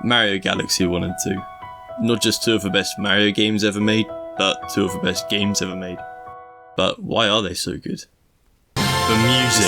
Mario Galaxy 1 and 2. Not just two of the best Mario games ever made, but two of the best games ever made. But why are they so good? The music,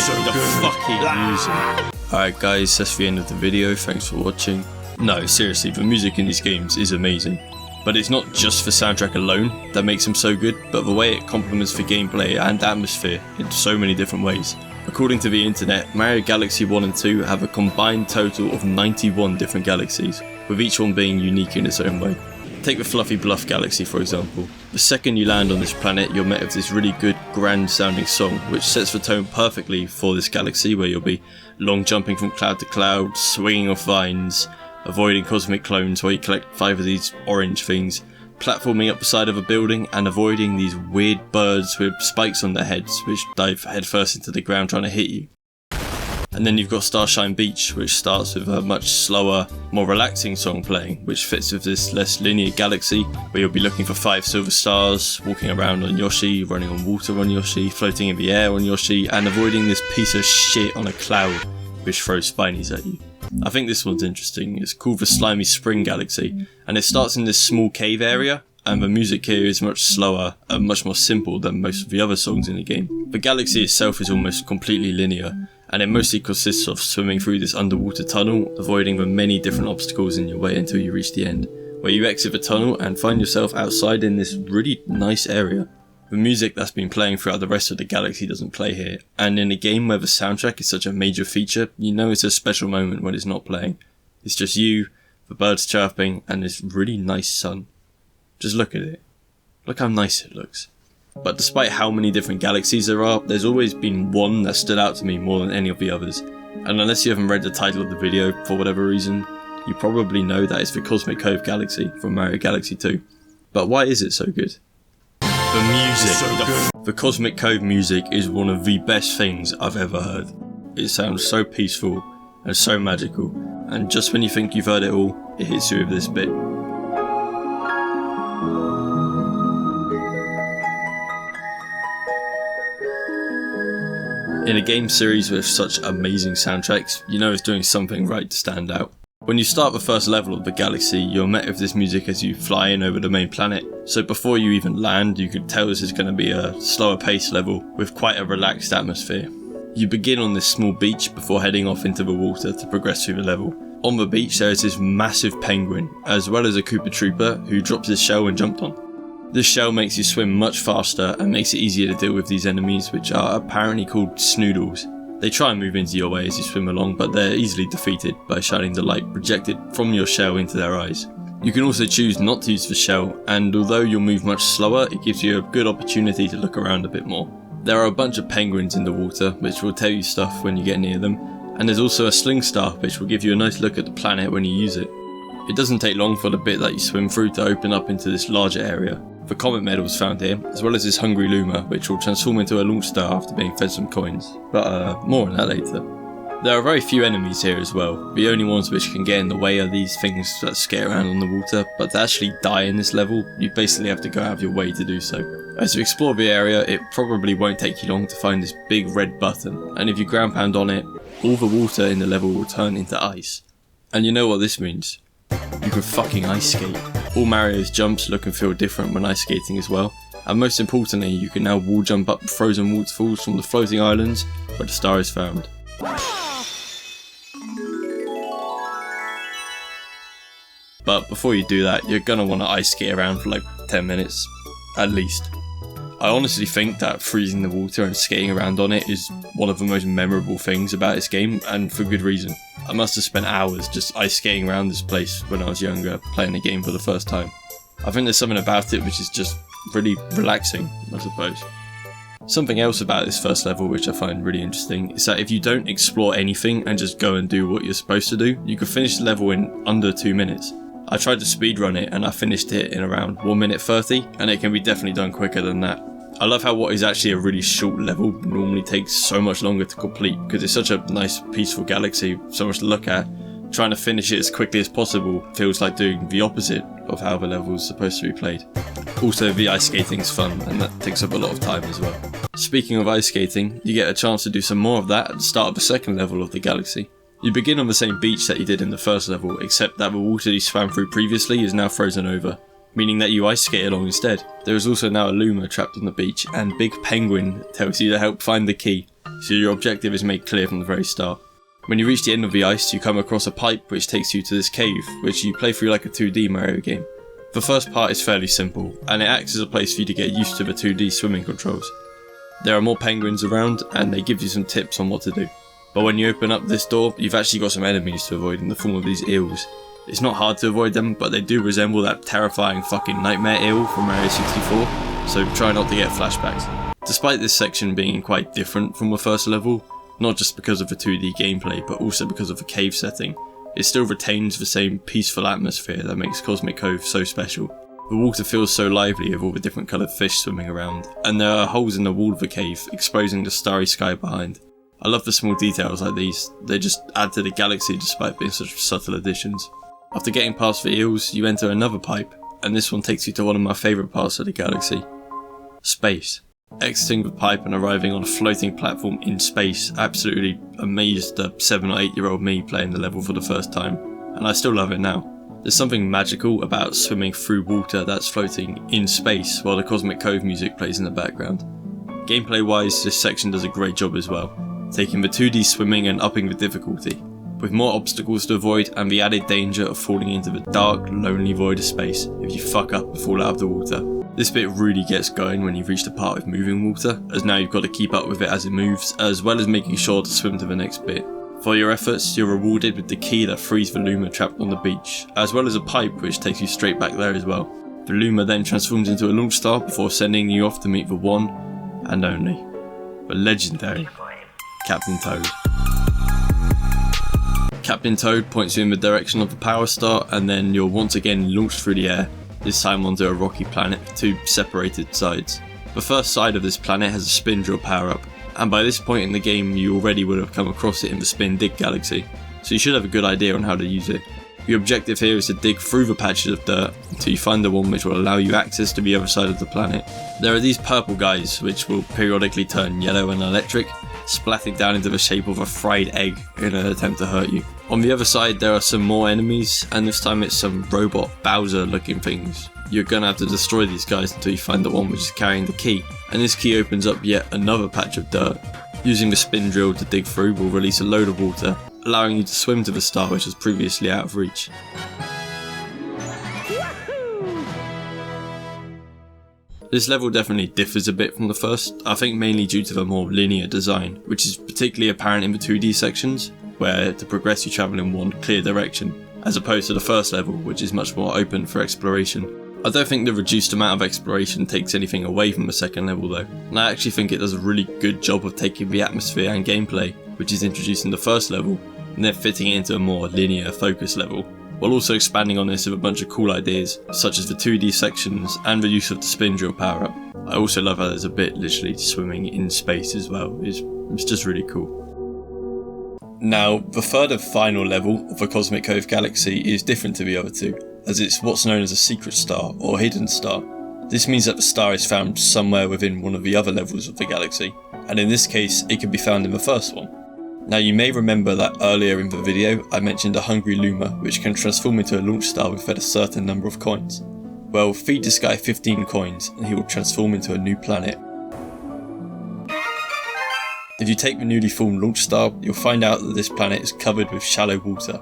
fucking music. Alright guys, that's the end of the video, thanks for watching. No, seriously, the music in these games is amazing. But it's not just the soundtrack alone that makes them so good, but the way it complements the gameplay and atmosphere in so many different ways. According to the internet, Mario Galaxy 1 and 2 have a combined total of 91 different galaxies, with each one being unique in its own way. Take the Fluffy Bluff Galaxy for example. The second you land on this planet, you're met with this really good, grand sounding song, which sets the tone perfectly for this galaxy, where you'll be long jumping from cloud to cloud, swinging off vines, avoiding cosmic clones where you collect 5 of these orange things, platforming up the side of a building, and avoiding these weird birds with spikes on their heads which dive headfirst into the ground trying to hit you. And then you've got Starshine Beach, which starts with a much slower, more relaxing song playing, which fits with this less linear galaxy, where you'll be looking for 5 silver stars, walking around on Yoshi, running on water on Yoshi, floating in the air on Yoshi, and avoiding this piece of shit on a cloud, which throws spinies at you. I think this one's interesting. It's called the Slimy Spring Galaxy, and it starts in this small cave area, and the music here is much slower and much more simple than most of the other songs in the game. The galaxy itself is almost completely linear, and it mostly consists of swimming through this underwater tunnel, avoiding the many different obstacles in your way until you reach the end, where you exit the tunnel and find yourself outside in this really nice area. The music that's been playing throughout the rest of the galaxy doesn't play here, and in a game where the soundtrack is such a major feature, you know it's a special moment when it's not playing. It's just you, the birds chirping, and this really nice sun. Just look at it. Look how nice it looks. But despite how many different galaxies there are, there's always been one that stood out to me more than any of the others. And unless you haven't read the title of the video for whatever reason, you probably know that it's the Cosmic Cove Galaxy from Mario Galaxy 2. But why is it so good? The music. The Cosmic Cove music is one of the best things I've ever heard. It sounds so peaceful and so magical, and just when you think you've heard it all, it hits you with this bit. In a game series with such amazing soundtracks, you know it's doing something right to stand out. When you start the first level of the galaxy, you're met with this music as you fly in over the main planet, so before you even land you could tell this is going to be a slower paced level with quite a relaxed atmosphere. You begin on this small beach before heading off into the water to progress through the level. On the beach there is this massive penguin, as well as a Koopa Trooper who drops his shell when jumped on. This shell makes you swim much faster and makes it easier to deal with these enemies, which are apparently called snoodles. They try and move into your way as you swim along, but they're easily defeated by shining the light projected from your shell into their eyes. You can also choose not to use the shell, and although you'll move much slower, it gives you a good opportunity to look around a bit more. There are a bunch of penguins in the water, which will tell you stuff when you get near them, and there's also a sling star, which will give you a nice look at the planet when you use it. It doesn't take long for the bit that you swim through to open up into this larger area. The comet medals found here, as well as this hungry Luma, which will transform into a launch star after being fed some coins, but more on that later. There are very few enemies here as well. The only ones which can get in the way are these things that skate around on the water, but to actually die in this level, you basically have to go out of your way to do so. As you explore the area, it probably won't take you long to find this big red button, and if you ground pound on it, all the water in the level will turn into ice. And you know what this means? You can fucking ice skate. All Mario's jumps look and feel different when ice skating as well, and most importantly you can now wall jump up frozen waterfalls from the floating islands where the star is found. But before you do that, you're gonna want to ice skate around for like 10 minutes, at least. I honestly think that freezing the water and skating around on it is one of the most memorable things about this game, and for good reason. I must have spent hours just ice skating around this place when I was younger, playing the game for the first time. I think there's something about it which is just really relaxing, I suppose. Something else about this first level which I find really interesting is that if you don't explore anything and just go and do what you're supposed to do, you can finish the level in under 2 minutes. I tried to speedrun it and I finished it in around 1 minute 30, and it can be definitely done quicker than that. I love how what is actually a really short level normally takes so much longer to complete, because it's such a nice peaceful galaxy, so much to look at. Trying to finish it as quickly as possible feels like doing the opposite of how the level is supposed to be played. Also, the ice skating is fun, and that takes up a lot of time as well. Speaking of ice skating, you get a chance to do some more of that at the start of the second level of the galaxy. You begin on the same beach that you did in the first level, except that the water you swam through previously is now frozen over, meaning that you ice skate along instead. There is also now a Luma trapped on the beach, and Big Penguin tells you to help find the key, so your objective is made clear from the very start. When you reach the end of the ice, you come across a pipe which takes you to this cave, which you play through like a 2D Mario game. The first part is fairly simple, and it acts as a place for you to get used to the 2D swimming controls. There are more penguins around, and they give you some tips on what to do. But when you open up this door, you've actually got some enemies to avoid in the form of these eels. It's not hard to avoid them, but they do resemble that terrifying fucking nightmare eel from Mario 64, so try not to get flashbacks. Despite this section being quite different from the first level, not just because of the 2D gameplay, but also because of the cave setting, it still retains the same peaceful atmosphere that makes Cosmic Cove so special. The water feels so lively with all the different coloured fish swimming around, and there are holes in the wall of the cave, exposing the starry sky behind. I love the small details like these, they just add to the galaxy despite being such subtle additions. After getting past the eels, you enter another pipe, and this one takes you to one of my favourite parts of the galaxy. Space. Exiting the pipe and arriving on a floating platform in space absolutely amazed the 7 or 8 year old me playing the level for the first time, and I still love it now. There's something magical about swimming through water that's floating in space while the Cosmic Cove music plays in the background. Gameplay wise, this section does a great job as well, taking the 2D swimming and upping the difficulty, with more obstacles to avoid and the added danger of falling into the dark, lonely void of space if you fuck up and fall out of the water. This bit really gets going when you've reached the part with moving water, as now you've got to keep up with it as it moves, as well as making sure to swim to the next bit. For your efforts, you're rewarded with the key that frees the Luma trapped on the beach, as well as a pipe which takes you straight back there as well. The Luma then transforms into a launch star before sending you off to meet the one and only, the legendary Captain Toad. Captain Toad points you in the direction of the power star, and then you're once again launched through the air, this time onto a rocky planet with 2 separated sides. The first side of this planet has a spin drill power up, and by this point in the game you already would have come across it in the Spin Dig Galaxy, so you should have a good idea on how to use it. The objective here is to dig through the patches of dirt until you find the one which will allow you access to the other side of the planet. There are these purple guys which will periodically turn yellow and electric, splatting down into the shape of a fried egg in an attempt to hurt you. On the other side there are some more enemies, and this time it's some robot Bowser looking things. You're gonna have to destroy these guys until you find the one which is carrying the key, and this key opens up yet another patch of dirt. Using the spin drill to dig through will release a load of water, allowing you to swim to the star which was previously out of reach. This level definitely differs a bit from the first, I think mainly due to the more linear design, which is particularly apparent in the 2D sections, where to progress you travel in one clear direction, as opposed to the first level which is much more open for exploration. I don't think the reduced amount of exploration takes anything away from the second level though, and I actually think it does a really good job of taking the atmosphere and gameplay, which is introduced in the first level, and then fitting it into a more linear focus level, while also expanding on this with a bunch of cool ideas, such as the 2D sections and the use of the spin drill power up. I also love how there's a bit literally swimming in space as well, it's just really cool. Now, the third and final level of the Cosmic Cove Galaxy is different to the other two, as it's what's known as a secret star or hidden star. This means that the star is found somewhere within one of the other levels of the galaxy, and in this case it can be found in the first one. Now you may remember that earlier in the video I mentioned a hungry Luma which can transform into a launch star with fed a certain number of coins. Well, feed this guy 15 coins and he will transform into a new planet. If you take the newly formed launch star, you'll find out that this planet is covered with shallow water.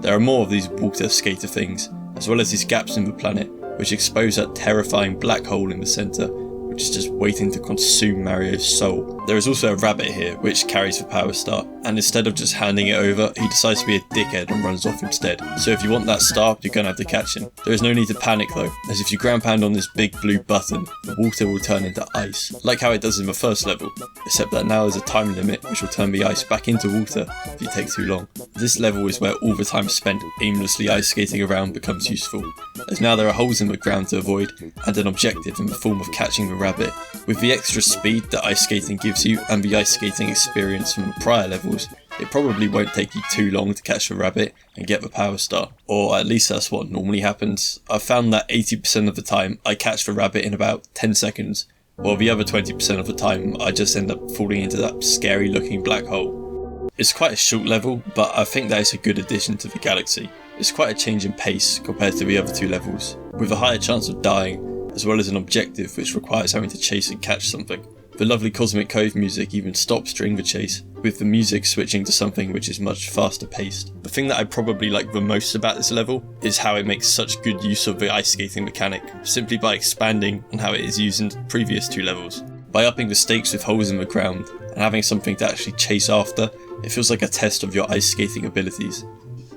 There are more of these water skater things, as well as these gaps in the planet, which expose that terrifying black hole in the centre, which is just waiting to consume Mario's soul. There is also a rabbit here, which carries the power star, and instead of just handing it over, he decides to be a dickhead and runs off instead. So if you want that star, you're gonna have to catch him. There is no need to panic though, as if you ground pound on this big blue button, the water will turn into ice, like how it does in the first level, except that now there's a time limit which will turn the ice back into water if you take too long. This level is where all the time spent aimlessly ice skating around becomes useful, as now there are holes in the ground to avoid, and an objective in the form of catching the rabbit. With the extra speed that ice skating gives you and the ice skating experience from the prior levels, it probably won't take you too long to catch the rabbit and get the power star, or at least that's what normally happens. I've found that 80% of the time I catch the rabbit in about 10 seconds, while the other 20% of the time I just end up falling into that scary looking black hole. It's quite a short level, but I think that is a good addition to the galaxy. It's quite a change in pace compared to the other 2 levels, with a higher chance of dying, as well as an objective which requires having to chase and catch something. The lovely Cosmic Cove music even stops during the chase, with the music switching to something which is much faster paced. The thing that I probably like the most about this level is how it makes such good use of the ice skating mechanic, simply by expanding on how it is used in the previous 2 levels. By upping the stakes with holes in the ground, and having something to actually chase after, it feels like a test of your ice skating abilities.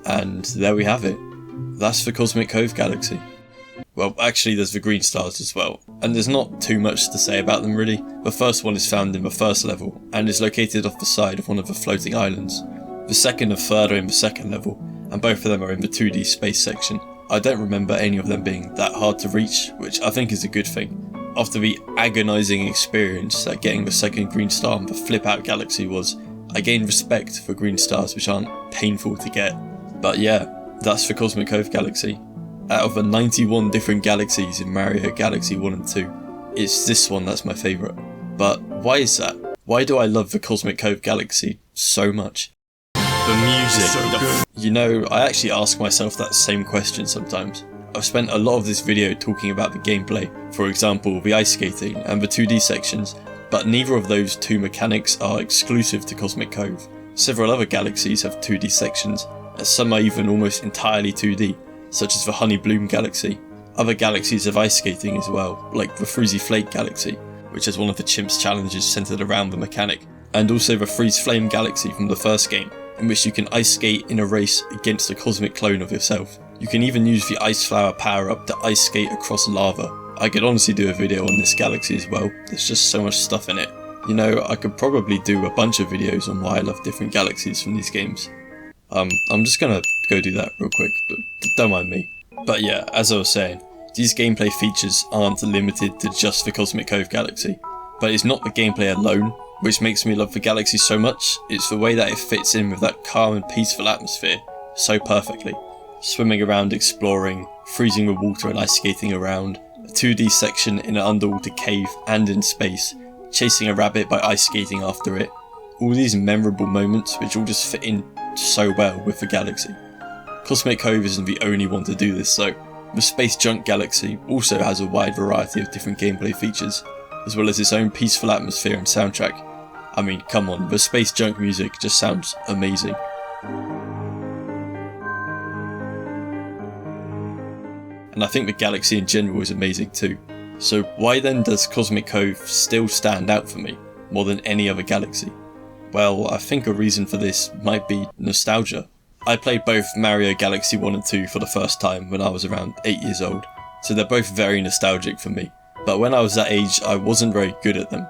And there we have it. That's the Cosmic Cove Galaxy. Well, actually there's the green stars as well, and there's not too much to say about them really. The first one is found in the first level, and is located off the side of one of the floating islands. The second and third are in the second level, and both of them are in the 2D space section. I don't remember any of them being that hard to reach, which I think is a good thing. After the agonising experience that getting the second green star on the Flip Out Galaxy was, I gained respect for green stars which aren't painful to get. But yeah, that's the Cosmic Cove Galaxy. Out of the 91 different galaxies in Mario Galaxy 1 and 2, it's this one that's my favourite. But why is that? Why do I love the Cosmic Cove Galaxy so much? The music. You know, I actually ask myself that same question sometimes. I've spent a lot of this video talking about the gameplay, for example the ice skating and the 2D sections, but neither of those 2 mechanics are exclusive to Cosmic Cove. Several other galaxies have 2D sections, and some are even almost entirely 2D. Such as the Honey Bloom Galaxy. Other galaxies have ice skating as well, like the Freezy Flake Galaxy, which has one of the Chimps challenges centred around the mechanic, and also the Freeze Flame Galaxy from the first game, in which you can ice skate in a race against a cosmic clone of yourself. You can even use the Ice Flower power up to ice skate across lava. I could honestly do a video on this galaxy as well, there's just so much stuff in it. You know, I could probably do a bunch of videos on why I love different galaxies from these games. I'm just gonna go do that real quick, don't mind me. But yeah, as I was saying, these gameplay features aren't limited to just the Cosmic Cove Galaxy. But it's not the gameplay alone which makes me love the galaxy so much, it's the way that it fits in with that calm and peaceful atmosphere so perfectly. Swimming around exploring, freezing the water and ice skating around, a 2D section in an underwater cave and in space, chasing a rabbit by ice skating after it. All these memorable moments which all just fit in so well with the galaxy. Cosmic Cove isn't the only one to do this though. The Space Junk Galaxy also has a wide variety of different gameplay features, as well as its own peaceful atmosphere and soundtrack. I mean, come on, the Space Junk music just sounds amazing. And I think the galaxy in general is amazing too. So why then does Cosmic Cove still stand out for me, more than any other galaxy? Well, I think a reason for this might be nostalgia. I played both Mario Galaxy 1 and 2 for the first time when I was around 8 years old, so they're both very nostalgic for me. But when I was that age, I wasn't very good at them.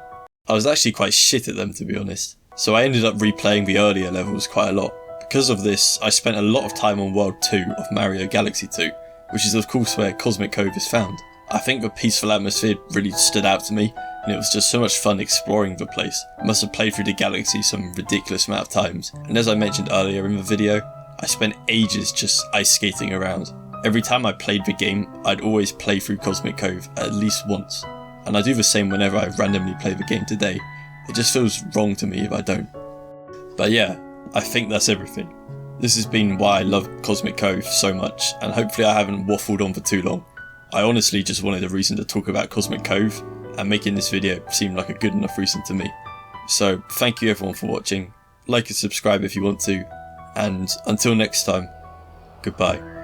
I was actually quite shit at them, to be honest, so I ended up replaying the earlier levels quite a lot. Because of this, I spent a lot of time on World 2 of Mario Galaxy 2, which is of course where Cosmic Cove is found. I think the peaceful atmosphere really stood out to me, and it was just so much fun exploring the place. I must have played through the galaxy some ridiculous amount of times, and as I mentioned earlier in the video, I spent ages just ice skating around. Every time I played the game, I'd always play through Cosmic Cove at least once, and I do the same whenever I randomly play the game today. It just feels wrong to me if I don't. But yeah, I think that's everything. This has been why I love Cosmic Cove so much, and hopefully I haven't waffled on for too long. I honestly just wanted a reason to talk about Cosmic Cove, and making this video seemed like a good enough reason to me. So thank you everyone for watching, like and subscribe if you want to, and until next time, goodbye.